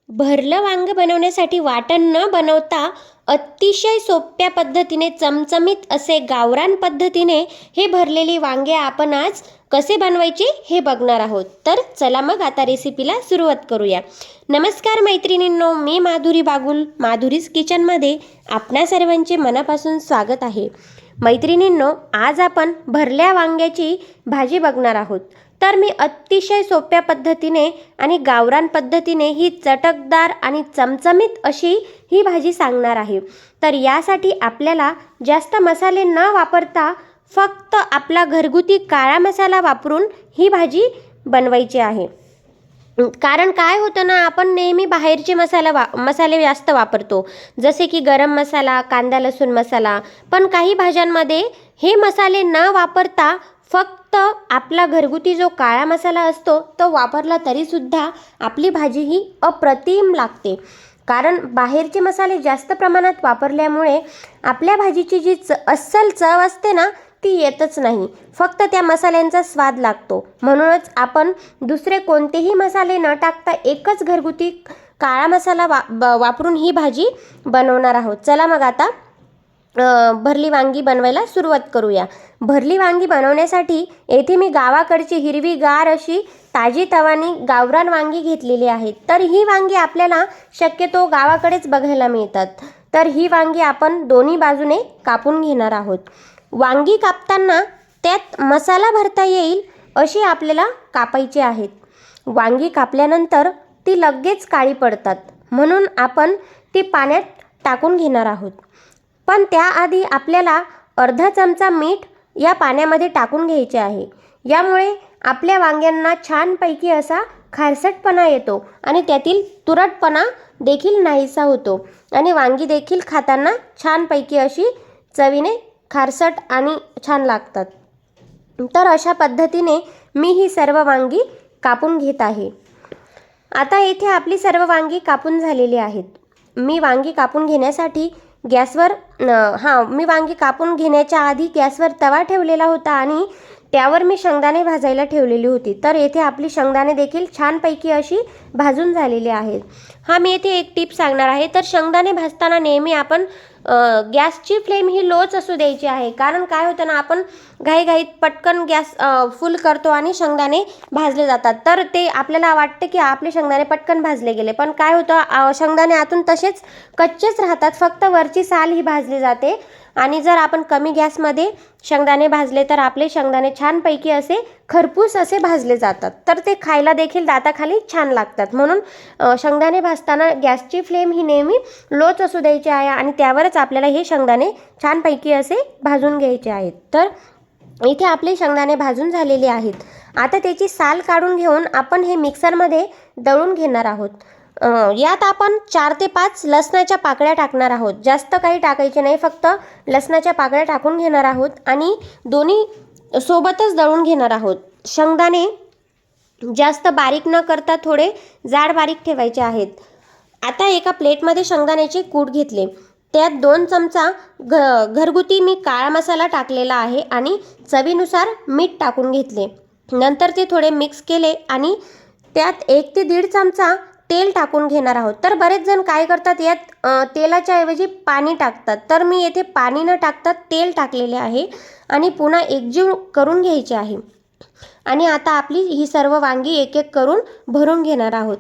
भरलं वांग बनवण्यासाठी वाटण न बनवता अतिशय सोप्या पद्धतीने चमचमीत असे गावरान पद्धतीने हे भरलेली वांगे आपण आज कसे बनवायचे हे बघणार आहोत. तर चला मग आता रेसिपीला सुरुवात करूया. नमस्कार मैत्रिणींनो, मी माधुरी बागुल, माधुरीज किचनमध्ये आपणा सर्वांचे मनापासून स्वागत आहे. मैत्रिणींनो, आज आपण भरल्या वांग्याची भाजी बघणार आहोत. तर मी अतिशय सोप्या पद्धतीने आणि गावरान पद्धतीने ही चटकदार आणि चमचमीत अशी ही भाजी सांगणार आहे. तर यासाठी आपल्याला जास्त मसाले न वापरता फक्त आपला घरगुती काळा मसाला वापरून ही भाजी बनवायची आहे. कारण काय होतं ना, आपण नेहमी बाहेरचे मसाले जास्त वापरतो, जसे की गरम मसाला, कांदा लसूण मसाला. पण काही भाज्यांमध्ये हे मसाले न वापरता फक्त आपला घरगुती जो काळा मसाला असतो तो वापरला तरीसुद्धा आपली भाजी ही अप्रतिम लागते. कारण बाहेरचे मसाले जास्त प्रमाणात वापरल्यामुळे आपल्या भाजीची जी अस्सल चव असते ना, ती येतच नाही. फक्त त्या मसाल्यांचा स्वाद लागतो. म्हणूनच आपण दुसरे कोणतेही मसाले न टाकता एकच घरगुती काळा मसाला वापरून ही भाजी बनवणार आहोत. चला मग आता भरली वांगी बनवायला सुरुवात करूया. भरली वांगी बनवण्यासाठी येथे मी गावाकडची हिरवीगार अशी ताजी तवानी गावरान वांगी घेतलेली आहेत. तर ही वांगी आपल्याला शक्यतो गावाकडेच बघायला मिळतात. तर ही वांगी आपण दोन्ही बाजूने कापून घेणार आहोत. वांगी कापताना त्यात मसाला भरता येईल अशी आपल्याला कापायची आहेत. वांगी कापल्यानंतर ती लगेच काळी पडतात, म्हणून आपण ती पाण्यात टाकून घेणार आहोत. पण त्याआधी आपल्याला अर्धा चमचा मीठ या पाण्यामध्ये टाकून घ्यायचे आहे. यामुळे आपल्या वांग्यांना छानपैकी असा खारसटपणा येतो आणि त्यातील तुरटपणा देखील नाहीसा होतो आणि वांगी देखील खाताना छानपैकी अशी चवीने खारसट आणि छान लागतात. तर अशा पद्धतीने मी ही सर्व वांगी कापून घेत आहे. आता येथे आपली सर्व वांगी कापून झालेली आहेत. मी वांगी कापून घेण्यासाठी मी वांगी कापून घेण्याच्या आधी गॅसवर तवा ठेवलेला होता आणि त्यावर मी शेंगदाणे भाजायला ठेवलेली होती. तर येथे आपली शेंगदाणे देखील छानपैकी अशी भाजून झालेली आहेत. मी येथे एक टिप सांगणार आहे. तर शेंगदाणे भाजताना नेहमी आपण गॅसची फ्लेम ही लोच असू द्यायची आहे. कारण काय होतं ना, आपण घाईघाईत पटकन गॅस फुल करतो आणि शेंगदाणे भाजले जातात. तर ते आपल्याला वाटते की आपले शेंगदाणे पटकन भाजले गेले, पण काय होतं, शेंगदाणे आतून तसेच कच्चेच राहतात. फक्त वरची साल ही भाजली जाते. आणि जर आपण कमी गॅसमध्ये शेंगदाणे भाजले तर आपले शेंगदाणे छानपैकी असे खरपूस असे भाजले जातात. तर ते खायला देखील दाताखाली छान लागतात. म्हणून शेंगदाणे भाजताना गॅसची फ्लेम ही नेहमी लोच असू द्यायची आहे आणि त्यावरच आपल्याला हे शेंगदाणे छानपैकी असे भाजून घ्यायचे आहेत. तर इथे आपले शेंगदाणे भाजून झालेले आहेत. आता त्याची साल काढून घेऊन आपण हे मिक्सरमध्ये दळून घेणार आहोत. यात आपण 4 ते 5 लसणाच्या पाकळ्या टाकणार आहोत. जास्त काही टाकायचे नाही, फक्त लसणाच्या पाकळ्या टाकून घेणार आहोत आणि दोन्ही सोबतच दळून घेणार आहोत. शेंगदाणे जास्त बारीक न करता थोडे जाड बारीक ठेवायचे आहेत. आता एका प्लेटमध्ये शेंगदाण्याचे कूट घेतले. त्यात 2 चमचा घरगुती मी काळा मसाला टाकलेला आहे आणि चवीनुसार मीठ टाकून घेतले. नंतर ते थोडे मिक्स केले आणि त्यात 1 ते 1.5 चमचा तेल टाकून घेणार आहोत. तर बरेच जण काय करतात, यात तेलाच्या ऐवजी पाणी टाकतात. तर मी येथे पाणी न टाकता तेल टाकलेले आहे आणि पुन्हा एकजीव करून घ्यायचे आहे. आणि आता आपली ही सर्व वांगी एक एक करून भरून घेणार आहोत.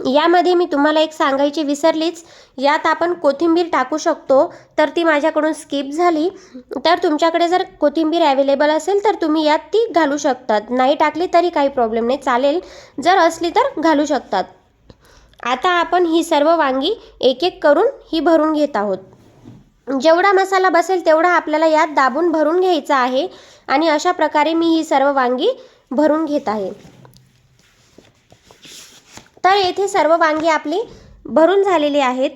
यामध्ये मी तुम्हाला एक सांगायची विसरलीच, यात आपण कोथिंबीर टाकू शकतो. तर ती माझ्याकडून स्किप झाली. तर तुमच्याकडे जर कोथिंबीर अवेलेबल असेल तर तुम्ही यात ती घालू शकतात. नाही टाकली तरी काही प्रॉब्लेम नाही, चालेल. जर असली तर घालू शकतात. आता आपण ही सर्व वांगी एक एक करून ही भरून घेत आहोत. जेवढा मसाला बसेल तेवढा आपल्याला यात दाबून भरून घ्यायचा आहे आणि अशा प्रकारे मी ही सर्व वांगी भरून घेत आहे. तर येथे सर्व वांगी आपली भरून झालेली आहेत.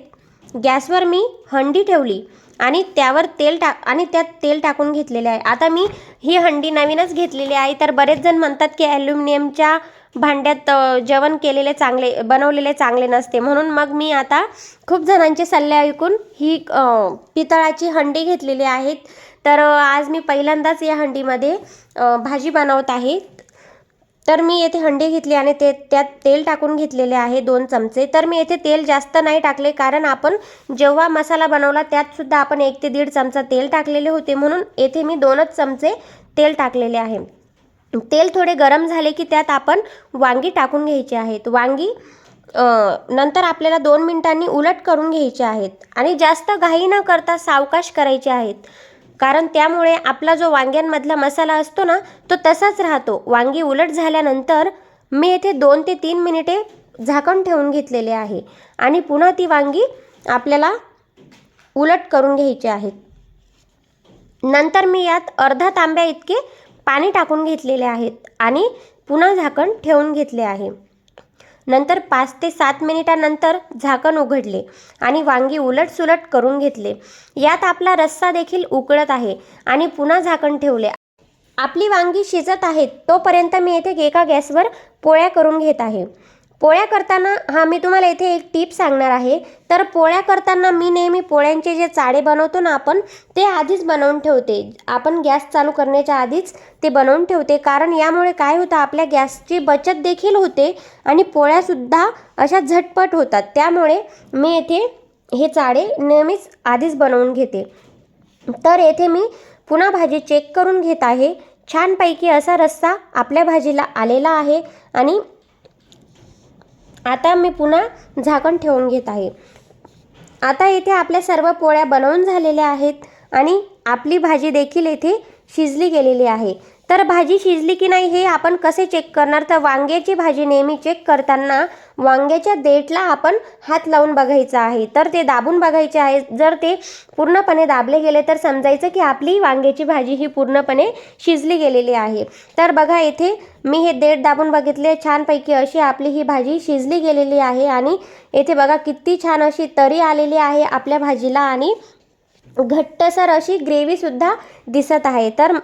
गॅसवर मी हंडी ठेवली आणि त्यावर त्यात तेल टाकून घेतलेले आहे. आता मी ही हंडी नवीनच घेतलेली आहे. तर बरेच जण म्हणतात की ॲल्युमिनियमच्या भांड्यात जेवण बनवलेले चांगले नसते, म्हणून मग मी आता खूप जणांचे सल्ले ऐकून ही पितळाची हंडी घेतलेली आहे. तर आज मी पहिल्यांदाच या हंडीमध्ये भाजी बनवत आहे. तर मी येथे हंडी घेतली आणि त्यात तेल टाकून घेतलेले आहे 2 चमचे. तर मी येथे तेल जास्त नाही टाकले, कारण आपण जेव्हा मसाला बनवला त्यातसुद्धा आपण 1 ते 1.5 चमचा तेल टाकलेले होते, म्हणून येथे मी 2च चमचे तेल टाकलेले आहे. तेल थोडे गरम झाले की त्यात आपण वांगी टाकून घ्यायची आहेत. वांगी नंतर आपल्याला 2 मिनिटांनी उलट करून घ्यायचे आहेत आणि जास्त घाई न करता सावकाश करायचे आहेत, कारण त्यामुळे आपला जो वांग्यांमधला मसाला असतो ना तो तसाच राहतो. वांगी उलट झाल्यानंतर मी येथे 2 ते 3 मिनिटे झाकण ठेवून घेतलेले आहे आणि पुन्हा ती वांगी आपल्याला उलट करून घ्यायची आहेत. नंतर मी यात अर्धा तांब्या इतके पाणी टाकून घेतलेले आहेत आणि पुन्हा झाकण ठेवून घेतले आहे. नंतर 5 ते 7 मिनिटांनंतर झाकण उघडले आणि वांगी उलटसुलट करून घेतले. यात आपला रस्सा देखील उकळत आहे आणि पुन्हा झाकण ठेवले. आपली वांगी शिजत आहेत तोपर्यंत मी येथे एका गॅसवर पोळ्या करून घेत आहे. पोळ्या करताना मी तुम्हाला इथे एक टिप सांगणार आहे. तर पोळ्या करताना मी नेहमी पोळ्यांचे जे चाळे बनवतो ना आपण, ते आधीच बनवून ठेवते. आपण गॅस चालू करण्याच्या आधीच ते बनवून ठेवते, कारण यामुळे काय होतं, आपल्या गॅसची बचत देखील होते आणि पोळ्यासुद्धा अशा झटपट होतात. त्यामुळे मी येथे हे चाळे नेहमीच आधीच बनवून घेते. तर येथे मी पुन्हा भाजी चेक करून घेत आहे. छानपैकी असा रस्सा आपल्या भाजीला आलेला आहे आणि आता मी पुन्हा झाकण ठेवून घेत आहे. आता इथे आपल्या सर्व पोळ्या बनवून झालेल्या आहेत आणि आपली भाजी देखील इथे शिजली गेलेली आहे. तर भाजी शिजली की नाही हे आपण कसे चेक करणार, तर वांग्याची भाजी नेहमी चेक करताना वांग्याच्या देठला आपण हात लावून बघायचा आहे. तर ते दाबून बघायचे आहे. जर ते पूर्णपणे दाबले गेले तर समजायचं की आपली वांग्याची भाजी ही पूर्णपणे शिजली गेलेली आहे. तर बघा, इथे मी हे देठ दाबून बघितले. छानपैकी अशी आपली ही भाजी शिजली गेलेली आहे आणि येथे बघा किती छान अशी तरी आलेली आहे आपल्या भाजीला आणि घट्टसर अशी ग्रेव्हीसुद्धा दिसत आहे. तर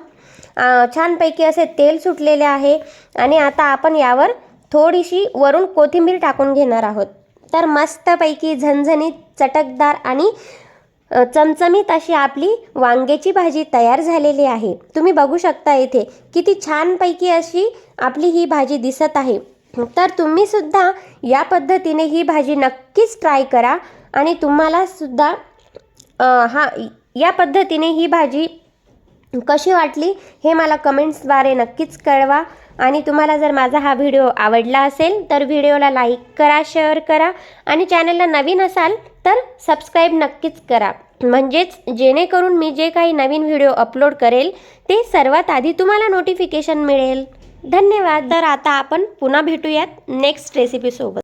छानपैकी असे तेल सुटलेले आहे आणि आता आपण यावर थोडीशी वरून कोथिंबीर टाकून घेणार आहोत. तर मस्तपैकी झणझणीत, चटकदार आणि चमचमीत अशी आपली वांग्याची भाजी तयार झालेली आहे. तुम्ही बघू शकता इथे किती छानपैकी अशी आपली ही भाजी दिसत आहे. तर तुम्हीसुद्धा या पद्धतीने ही भाजी नक्कीच ट्राय करा आणि तुम्हालासुद्धा या पद्धतीने ही भाजी कशी वाटली हे मला कमेंट्सद्वारे नक्कीच कळवा. आणि तुम्हाला जर माझा हा व्हिडिओ आवडला असेल तर व्हिडिओला लाईक करा, शेअर करा आणि चॅनलला नवीन असाल तर सबस्क्राईब नक्कीच करा, म्हणजेच जेणेकरून मी जे काही नवीन व्हिडिओ अपलोड करेल ते सर्वात आधी तुम्हाला नोटिफिकेशन मिळेल. धन्यवाद. तर आता आपण पुन्हा भेटूयात नेक्स्ट रेसिपीसोबत.